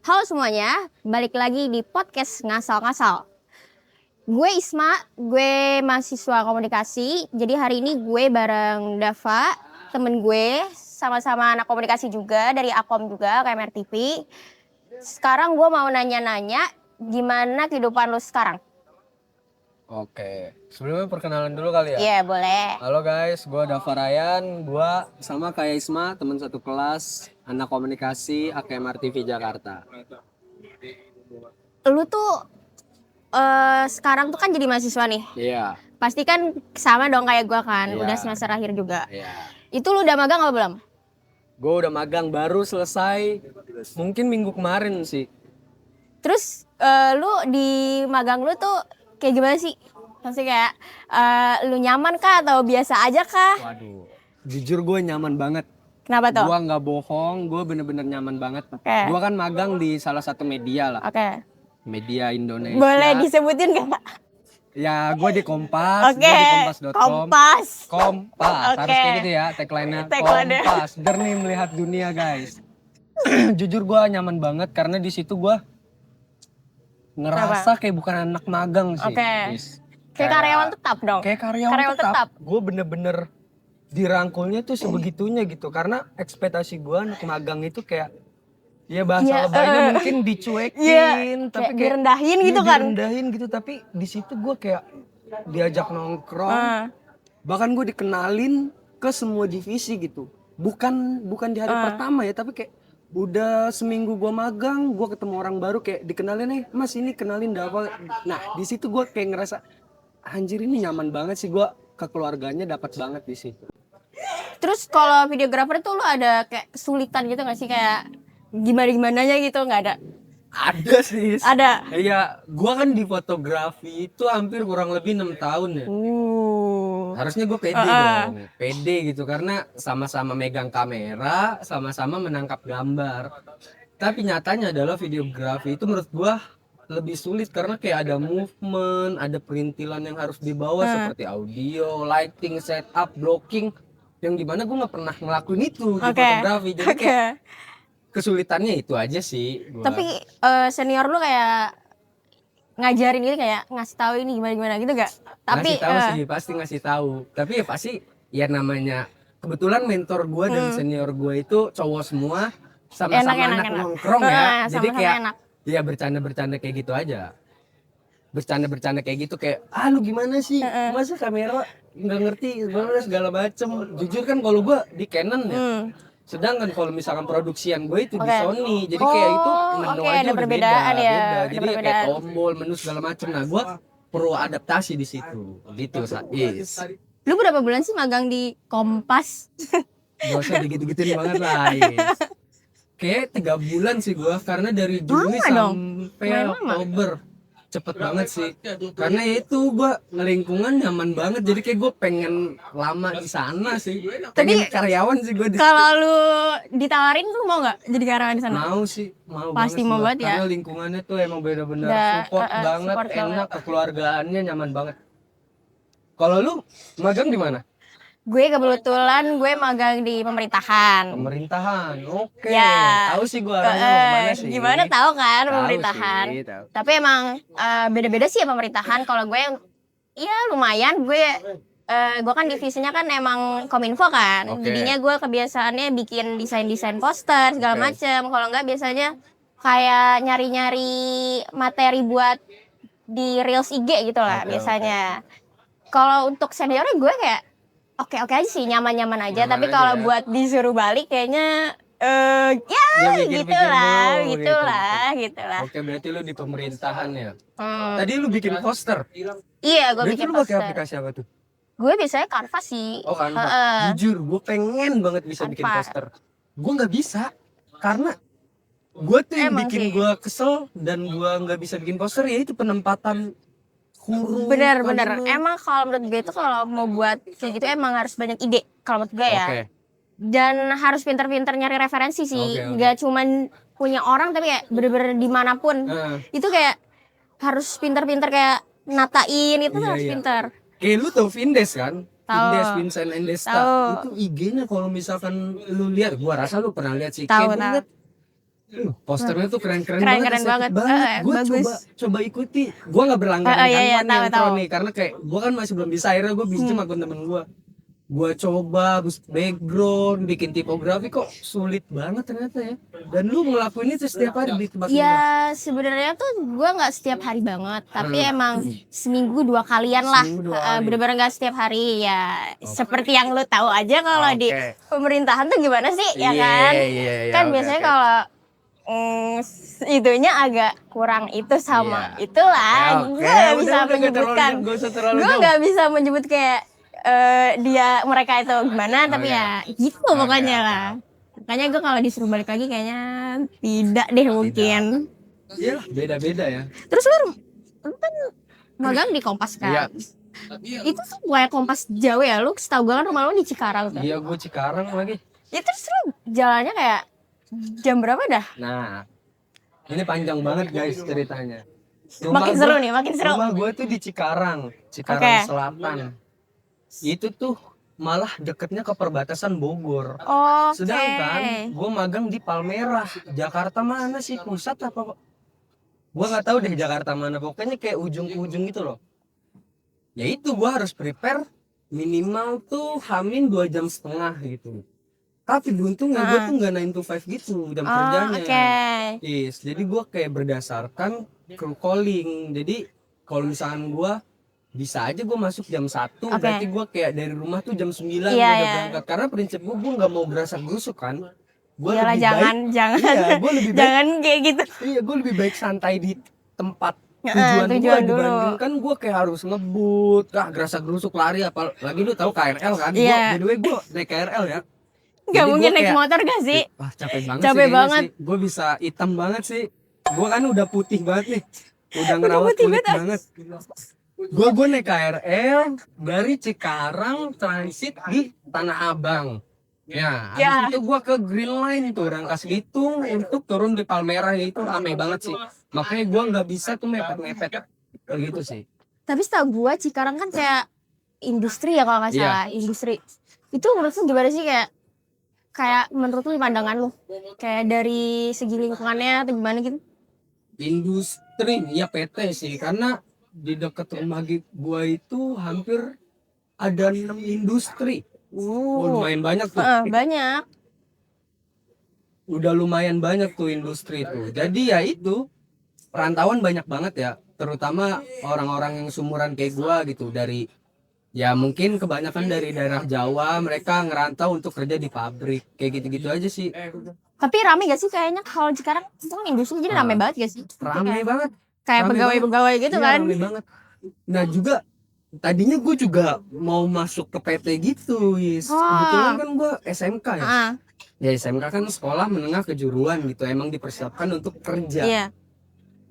Halo semuanya, balik lagi di podcast Ngasal-Ngasal. Gue Isma, gue mahasiswa komunikasi. Jadi hari ini gue bareng Dava, temen gue, sama-sama anak komunikasi juga, dari Akom juga, KMR TV. Sekarang gue mau nanya-nanya, gimana kehidupan lu sekarang? Oke, sebelumnya perkenalan dulu kali ya. Iya, boleh. Halo guys, gue Dava Ryan, gue sama kayak Isma, teman satu kelas, anak komunikasi AKMR TV Jakarta. Lu tuh sekarang tuh kan jadi mahasiswa nih. Iya. Pasti kan sama dong kayak gue kan, Iya. udah semester akhir juga. Iya. Itu lu udah magang apa belum? Gue udah magang baru selesai, mungkin minggu kemarin sih. Terus lu di magang lu tuh kayak gimana sih? Maksudnya kayak lu nyaman kah atau biasa aja kah? Waduh, jujur gue nyaman banget. Kenapa tuh? Gue nggak bohong, gue bener-bener nyaman banget. Oke. Gue kan magang di salah satu media lah, Oke. media Indonesia. Boleh disebutin gak? Ya, gue di Kompas, Oke. gue di kompas.com. Kompas. Kompas, Oke. harus kayak gitu ya tagline-nya. Tagline-nya. Kompas, jernih melihat dunia guys. Jujur gue nyaman banget karena di situ gue ngerasa kayak bukan anak magang sih. Oke. Yes. Kayak karyawan tetap dong. Kayak karyawan tetap. Gue bener-bener dirangkulnya tuh sebegitunya gitu. Karena ekspektasi gue anak magang itu kayak ya bahasa lebaynya mungkin dicuekin, tapi kayak direndahin gitu kan. Direndahin gitu, tapi di situ gue kayak diajak nongkrong. Bahkan gue dikenalin ke semua divisi gitu. Bukan di hari pertama ya, tapi kayak udah seminggu gue magang, gue ketemu orang baru kayak dikenalin nih, Mas ini kenalin Dava. Nah di situ gue kayak ngerasa anjir ini nyaman banget sih, gue kekeluarganya dapat banget di situ. Terus kalau videografer tuh lu ada kayak kesulitan gitu gak sih, kayak gimana-gimananya gitu? Nggak ada? Ada sih. Ada? Iya, gue kan di fotografi itu hampir kurang lebih 6 tahun ya. Harusnya gue pede dong, pede gitu karena sama-sama megang kamera, sama-sama menangkap gambar. Tapi nyatanya adalah videografi itu menurut gue lebih sulit karena kayak ada movement, ada perintilan yang harus dibawa seperti audio, lighting, setup, blocking, yang dimana gue nggak pernah ngelakuin itu di fotografi. Jadi kayak kesulitannya itu aja sih. Tapi senior lu kayak ngajarin gitu, kayak ngasih tahu ini gimana gitu gak? Tapi ngasih tahu sih, pasti ngasih tahu. Tapi ya pasti ya namanya kebetulan mentor gue dan senior gue itu cowok semua, sama-sama anak nongkrong ya. Jadi kayak ya bercanda-bercanda kayak gitu aja. Bercanda-bercanda kayak gitu kayak lu gimana sih? Masa kamera nggak ngerti segala macem. Jujur kan kalau gue di Canon ya. Sedangkan kalau misalkan produksian gue itu di Sony, jadi kayak itu menu aja ada udah perbedaan beda. ya. Jadi kayak tombol, menu segala macam. Nah, gue perlu adaptasi di situ. Gitu, Yes. Lu berapa bulan sih magang di Kompas? Gak usah digitu-gituin banget lah, Yes. Kayak 3 bulan sih gue, karena dari Juli sampai Oktober. Cepet banget sih, karena itu gue ngelingkungan nyaman banget, jadi kayak gue pengen lama di sana sih, pengen karyawan sih gue. Kalau lu ditawarin tuh mau nggak jadi karyawan di sana? Mau sih, mau Pasti banget mau banget ya. Karena lingkungannya tuh emang bener-bener support banget, enak, kekeluargaannya nyaman banget. Kalau lu magang di mana? Gue kebetulan gue magang di pemerintahan. Pemerintahan, oke. Ya. Tahu sih gue arahnya mau kemana sih. Gimana tahu kan Tahu pemerintahan. sih, tahu. Tapi emang beda-beda sih ya pemerintahan. Kalau gue ya lumayan, gue kan divisinya kan emang Kominfo kan. Jadinya gue kebiasaannya bikin desain-desain poster segala macem. Kalau enggak biasanya kayak nyari-nyari materi buat di Reels IG gitu lah biasanya. Kalau untuk seniornya gue kayak oke aja sih, nyaman-nyaman aja. Tapi kalau buat disuruh balik kayaknya gitulah. Oke, berarti lu di pemerintahan ya. Tadi lu bikin poster. Iya, gue Berarti bikin lu pakai poster. aplikasi apa tuh? Gue biasanya Canva sih. Oh, Canva. Jujur, gue pengen banget bisa bikin poster. Gue nggak bisa karena gue tuh yang bikin gue kesel dan gue nggak bisa bikin poster ya itu penempatan huruf. Bener. Emang kalau menurut gue itu kalau mau buat kayak gitu emang harus banyak ide kalau menurut gue ya. Dan harus pintar-pintar nyari referensi sih. Gak cuman punya orang tapi kayak bener-bener dimanapun. Itu kayak harus pintar-pintar kayak natain itu harus pintar. Kayak lu tau Vindes kan? Vindes, Vincent Endesta. Itu IG-nya kalau misalkan lu lihat, gua rasa lu pernah lihat sih. Kayak banget Posternya tuh keren-keren Keren-keren banget, banget. estetik banget. Gue Bagus. coba ikuti. Gue nggak berlangganan Iya, iya, kan tahu, yang tahu. pro nih, karena kayak gue kan masih belum bisa. Akhirnya gue pinjam akun temen gue. Gue coba terus background, bikin tipografi, kok sulit banget ternyata ya. Dan lu ngelakuin itu setiap hari di tempat lu? Ya sebenarnya tuh gue nggak setiap hari banget, tapi emang seminggu 2 kalian lah. Seminggu 2 kali. Bener-bener nggak setiap hari ya. Seperti yang lu tahu aja kalau di Oke. pemerintahan tuh gimana sih, ya Iya, kan? iya, iya, Kan oke, biasanya oke. kalau itunya agak kurang itu sama Iya. itulah. Ya, Gue nggak bisa menyebutkan. Gak usah terlalu Gue jauh. nggak bisa menyebut kayak mereka itu gimana, tapi iya. ya gitu pokoknya lah. Makanya gue kalau disuruh balik lagi kayaknya tidak deh mungkin. Iya lah, beda-beda ya. Terus lu kan magang di Kompas Iya. kan? Itu tuh kayak Kompas jauh ya, lu setahu gue kan rumah lu di Cikarang tuh. Iya, gue Cikarang lagi. Ya terus lu jalannya kayak jam berapa dah? Nah, ini panjang banget guys ceritanya. Makin seru nih, makin seru. Rumah gue tuh di Cikarang Oke. Selatan. Itu tuh malah deketnya ke perbatasan Bogor. Oke. Sedangkan gue magang di Palmerah. Jakarta mana sih, pusat apa? Gue nggak tahu deh Jakarta mana. Pokoknya kayak ujung ke ujung gitu loh. Ya itu gue harus prepare minimal tuh Hamin 2,5 jam gitu. Tapi beruntungnya gue tuh nggak 9 to 5 gitu jam kerjanya. Oke. Yes, jadi gue kayak berdasarkan crew calling. Jadi kalau misalkan gue bisa aja gue masuk jam 1, berarti gue kayak dari rumah tuh jam 9 Iya, gue udah iya. berangkat. Karena prinsip gue nggak mau berasa gerusuk kan. Gue Iyalah, lebih jangan iya, gue lebih baik, jangan kayak gitu. iya gue lebih baik santai di tempat Tujuan tujuan gue dulu. dibandingkan gue kayak harus ngebut, gerasa gerusuk lari, apalagi lu tahu KRL kan. Iya. By the way gue naik KRL ya. Gak Jadi mungkin gua naik kayak, motor gak sih? wah capek banget Capek sih banget. Gue bisa hitam banget sih. Gue kan udah putih banget nih. Udah ngerawat putih kulit banget. Gue naik KRL dari Cikarang transit di Tanah Abang. Ya, Ya. habis itu gue ke Green Line tuh Rangkas Bitung untuk turun di Palmerah. Itu rame banget sih. Makanya gue nggak bisa tuh mepet-mepet kayak gitu sih. Tapi setahu gue Cikarang kan kayak industri ya kalau nggak Iya. salah, industri. Itu menurut lu gimana sih, kayak menurut lu pandangan lu? Kayak dari segi lingkungannya atau gimana gitu? Industri ya PT sih, karena di dekat rumah gua itu hampir ada 6 industri. Lumayan banyak tuh. Banyak. Udah lumayan banyak tuh industri itu. Jadi ya itu perantauan banyak banget ya, terutama orang-orang yang sumuran kayak gua gitu, dari ya mungkin kebanyakan dari daerah Jawa, mereka ngerantau untuk kerja di pabrik kayak gitu-gitu aja sih. Tapi rame gak sih kayaknya kalau Cikarang itu kan industri jadi rame banget gak sih? Rame banget. Kayak rame pegawai-pegawai gitu Iya, kan? rame banget. Nah juga tadinya gue juga mau masuk ke PT gitu, Wis. Kebetulan kan gue SMK ya. Ya SMK kan sekolah menengah kejuruan gitu, emang dipersiapkan untuk kerja. Iya.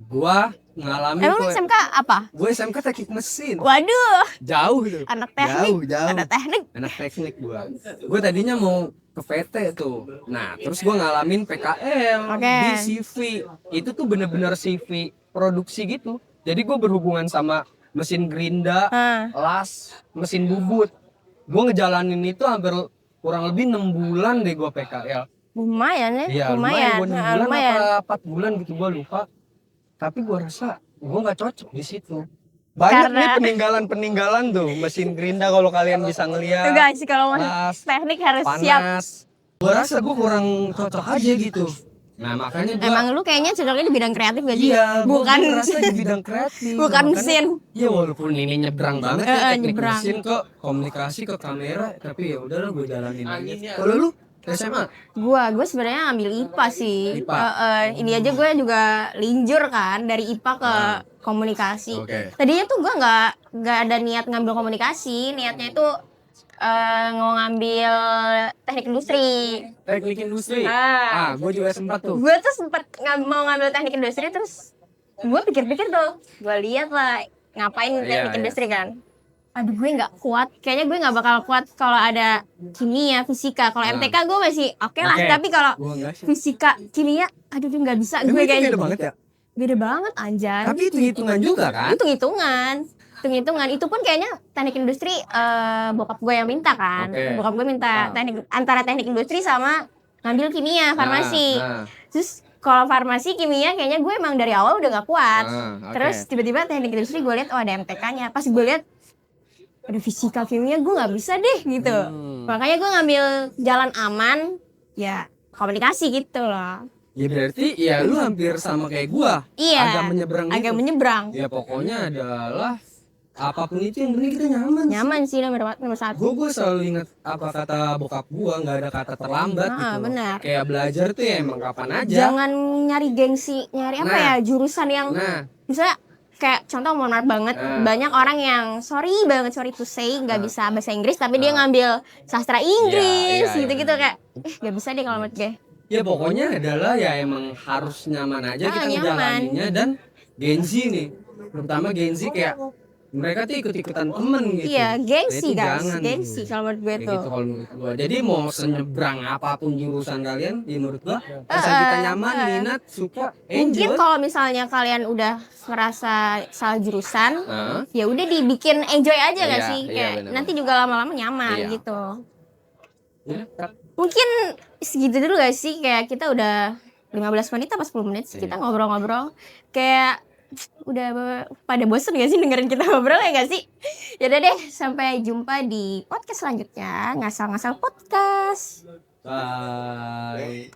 Gua ngalamin Emang tuh. SMK apa? Gue SMK teknik mesin. Waduh, Jauh tuh. anak teknik. Jauh. Anak teknik. Anak teknik gua. Gue tadinya mau ke PT tuh. Nah, terus gua ngalamin PKL di CV. Itu tuh bener-bener CV produksi gitu. Jadi gue berhubungan sama mesin gerinda, las, mesin bubut. Gue ngejalanin itu hampir kurang lebih 6 bulan deh gue PKL. Lumayan ya, Iya, lumayan. Gue 6 bulan apa 4 bulan gitu gue lupa. Tapi gue rasa gue nggak cocok di situ. Banyak nih peninggalan tuh mesin gerinda kalau kalian bisa ngeliat. Tuh guys, kalau las, teknik harus siap. panas. Gue rasa gue kurang cocok aja gitu. Nah makanya gue, Emang lu kayaknya cocoknya di bidang kreatif gak sih? iya, bukan gue ngerasa di bidang kreatif. bukan Makanya, mesin. iya walaupun ini nyebrang banget ya, teknik nyebrang. mesin ke komunikasi ke kamera, tapi ya udahlah gue jalanin aja. Kalau lu SMA? Gue sebenarnya ambil IPA sih. IPA. Ini aja gue juga linjur kan dari IPA ke komunikasi. Oke. Tadinya tuh gue nggak ada niat ngambil komunikasi, niatnya itu mau ngambil teknik industri. Teknik industri. Ah. Gue juga sempat tuh. Gue tuh sempet mau ngambil teknik industri, terus gue pikir-pikir tuh, gue lihat lah ngapain teknik industri kan. Aduh, gue nggak kuat. Kayaknya gue nggak bakal kuat kalau ada kimia, fisika. Kalau MTK gue masih oke lah. Tapi kalau fisika, kimia, aduh nggak bisa. Gue kayaknya beda banget ya. Beda banget anjay. Tapi itu hitungan juga kan? Hitung-hitungan. Itu pun kayaknya teknik industri bokap gue yang minta kan. Bokap gue minta antara teknik industri sama ngambil kimia, farmasi. Terus Kalau farmasi kimia kayaknya gue emang dari awal udah gak kuat. Oke. Terus tiba-tiba teknik industri gue lihat ada MTK-nya. Pas gue lihat ada fisika kimia, gue nggak bisa deh gitu. Makanya gue ngambil jalan aman, ya komunikasi gitu loh. Ya berarti ya lu hampir sama kayak gua. Iya. Agak menyeberang gitu. Agak menyeberang. Ya pokoknya adalah apapun itu yang penting kita nyaman. Nyaman sih nomor satu. Gue selalu ingat apa kata bokap gua, nggak ada kata terlambat gitu. Benar. Kayak belajar tuh ya emang kapan aja. Jangan nyari gengsi, nyari apa ya jurusan yang misalnya kayak contoh mohon maaf banget banyak orang yang sorry to say nggak bisa bahasa Inggris tapi dia ngambil sastra Inggris gitu-gitu kayak nggak bisa deh kalau menurut gue. Ya pokoknya adalah ya emang harus nyaman aja kita ngejalaninnya dan gengsi nih. Terutama gengsi kayak mereka tuh ikut-ikutan temen gitu. Iya, gengsi Jadi guys, jangan gengsi kalau menurut gue kayak tuh. gitu kalau menurut gua. Jadi mau senyebrang apapun jurusan kalian, ya menurut gua asal kita nyaman, minat, suka, Mungkin enjoy. kalau misalnya kalian udah merasa salah jurusan, ya udah dibikin enjoy aja gak sih? Kayak bener. nanti juga lama-lama nyaman gitu. Ya, Mungkin segitu dulu gak sih? Kayak kita udah 15 menit apa 10 menit sih kita ngobrol-ngobrol. Kayak udah pada bosen gak sih dengerin kita ngobrol ya gak sih? Yaudah deh, sampai jumpa di podcast selanjutnya. Ngasal-ngasal podcast. Bye.